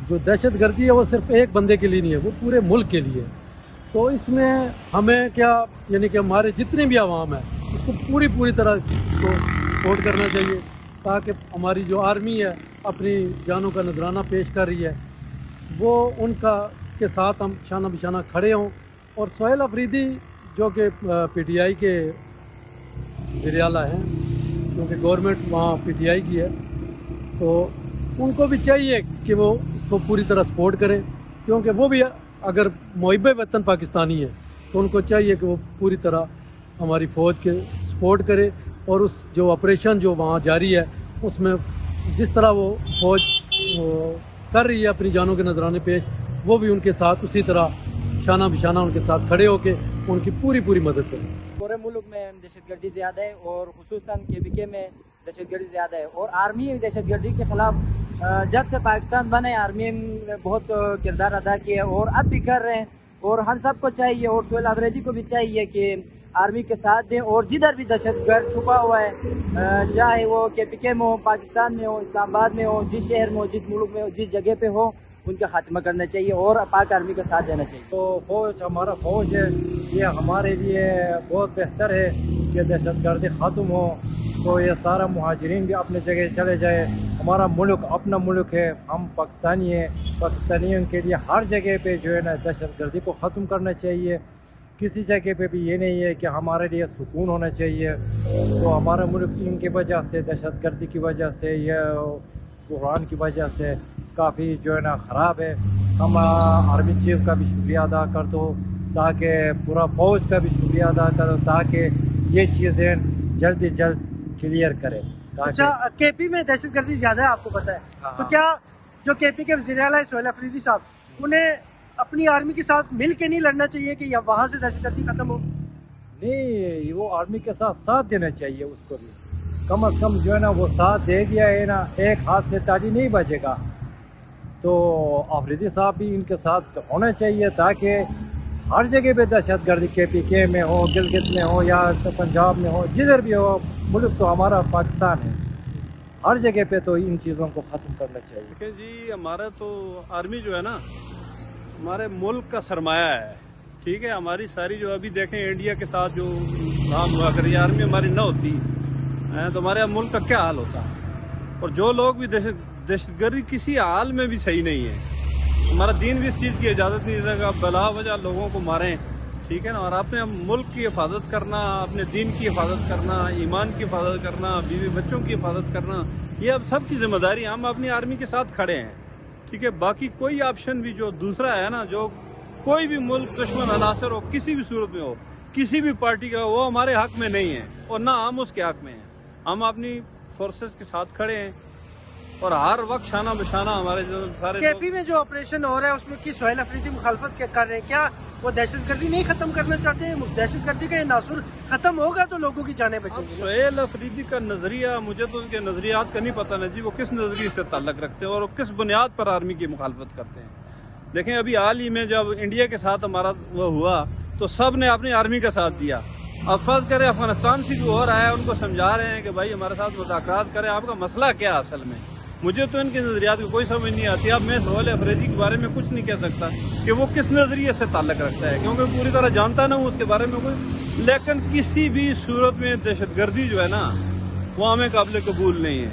जो दहशत गर्दी है वो सिर्फ एक बंदे के लिए नहीं है, वो पूरे मुल्क के लिए है। तो इसमें हमें क्या, यानी कि हमारे जितने भी आवाम है उसको पूरी तरह इसको सपोर्ट करना चाहिए, ताकि हमारी जो आर्मी है अपनी जानों का नजराना पेश कर रही है, वो उनका के साथ हम शाना बिशाना खड़े हों। और सोहेल अफरीदी जो कि PTI के वज़ीर आला हैं, क्योंकि गवर्नमेंट वहाँ PTI की है, तो उनको भी चाहिए कि वो इसको पूरी तरह सपोर्ट करें, क्योंकि वो भी अगर मुहिब वतन पाकिस्तानी है तो उनको चाहिए कि वो पूरी तरह हमारी फ़ौज के सपोर्ट करे, और उस जो ऑपरेशन जो वहाँ जारी है उसमें जिस तरह वो फ़ौज कर रही है अपनी जानों के नजराने पेश, वो भी उनके साथ उसी तरह शाना बिशाना उनके साथ खड़े होकर उनकी पूरी मदद करें। पूरे मुल्क में दहशतगर्दी ज़्यादा है और खुसूसन KPK में दहशतगर्दी ज़्यादा है, और आर्मी दहशतगर्दी के ख़िलाफ़ जब से पाकिस्तान बने आर्मी ने बहुत किरदार अदा किया और अब भी कर रहे हैं। और हम सबको चाहिए और सोहेल अफरीदी को भी चाहिए कि आर्मी के साथ दें, और जिधर भी दहशतगर्द छुपा हुआ है, चाहे वो KPK में हो, पाकिस्तान में हो, इस्लामाबाद में हो, जिस शहर में हो, जिस मुल्क में हो, जिस जगह पे हो, उनका खात्मा करना चाहिए और पाक आर्मी का साथ देना चाहिए। तो फ़ौज हमारा फ़ौज है, ये हमारे लिए बहुत बेहतर है कि दहशतगर्दी ख़त्म हो, तो ये सारा मुहाजिरीन भी अपने जगह चले जाए। हमारा मुल्क अपना मुल्क है, हम पाकिस्तानी हैं, पाकिस्तानियों के लिए हर जगह पे जो है ना दहशतगर्दी को ख़त्म करना चाहिए। किसी जगह पे भी ये नहीं है कि हमारे लिए सुकून होना चाहिए। तो हमारा मुल्क इनकी वजह से, दहशतगर्दी की वजह से, या कुरान की वजह से काफ़ी जो है ना ख़राब है। हम आर्मी चीफ का भी शुक्रिया अदा करते हो, ताकि पूरा फ़ौज का भी शुक्रिया अदा करो, ताकि ये चीज़ें जल्द से जल्द क्लियर करें। अच्छा, KP में दहशतगर्दी ज़्यादा है, आपको पता है। हाँ। तो क्या जो KP के वज़ीर आला सोहेल अफरीदी साहब, उन्हें अपनी आर्मी के साथ मिल के नहीं लड़ना चाहिए कि या वहाँ से दहशतगर्दी ख़त्म हो? नहीं, वो आर्मी के साथ देना चाहिए उसको भी, कम अज़ कम जो है ना वो साथ दे दिया है ना, एक हाथ से ताली नहीं बजेगा। तो अफरीदी साहब भी इनके साथ होना चाहिए, ताकि हर जगह पे दहशतगर्दी KPK में हो, गिलगित में हो, या तो पंजाब में हो, जिधर भी हो, मुल्क तो हमारा पाकिस्तान है, हर जगह पे तो इन चीज़ों को ख़त्म करना चाहिए। देखिए जी, हमारा तो आर्मी जो है ना हमारे मुल्क का सरमाया है, ठीक है। हमारी सारी जो अभी देखें इंडिया के साथ जो काम हुआ करिए, आर्मी हमारी न होती तो हमारे मुल्क का क्या हाल होता। और जो लोग भी दहशतगर्दी किसी हाल में भी सही नहीं है, हमारा दीन भी इस चीज़ की इजाज़त नहीं देगा बला वजह लोगों को मारें, ठीक है ना। और अपने मुल्क की हिफाजत करना, अपने दीन की हिफाजत करना, ईमान की हिफाजत करना, बीवी बच्चों की हिफाजत करना, ये अब सबकी जिम्मेदारी। हम अपनी आर्मी के साथ खड़े हैं, ठीक है। बाकी कोई ऑप्शन भी जो दूसरा है ना, जो कोई भी मुल्क दुश्मन अनासर हो, किसी भी सूरत में हो, किसी भी पार्टी का, वो हमारे हक में नहीं है और ना हम उसके हक में हैं। हम अपनी फोर्सेस के साथ खड़े हैं और हर वक्त शाना बिशाना हमारे जो सारे KP में जो ऑपरेशन हो रहा है उसमें की सोहेल अफरीदी मुखालफत कर रहे हैं, क्या वो दहशतगर्दी नहीं खत्म करना चाहते हैं? दहशतगर्दी का ये नासुर खत्म होगा तो लोगों की जानें बचेंगी। सोहेल अफरीदी का नजरिया, मुझे तो उनके नजरियात का नहीं पता ना जी, वो किस नजरिए से ताल्लुक रखते हैं और किस बुनियाद पर आर्मी की मुखालफत करते हैं। देखें, अभी हाल ही में जब इंडिया के साथ हमारा वो हुआ तो सब ने अपनी आर्मी का साथ दिया। अब फर्ज करें अफगानिस्तान से जो हो रहा है, उनको समझा रहे हैं कि भाई हमारे साथ मुज़ाकरात करें, आपका मसला क्या है असल में। मुझे तो इनके नजरियात की कोई समझ नहीं आती। अब मैं सोहेल अफरीदी के बारे में कुछ नहीं कह सकता कि वो किस नजरिए से ताल्लुक रखता है, क्योंकि पूरी तरह जानता ना हूँ उसके बारे में कोई। लेकिन किसी भी सूरत में दहशतगर्दी जो है ना, वो हमें काबिल कबूल नहीं है।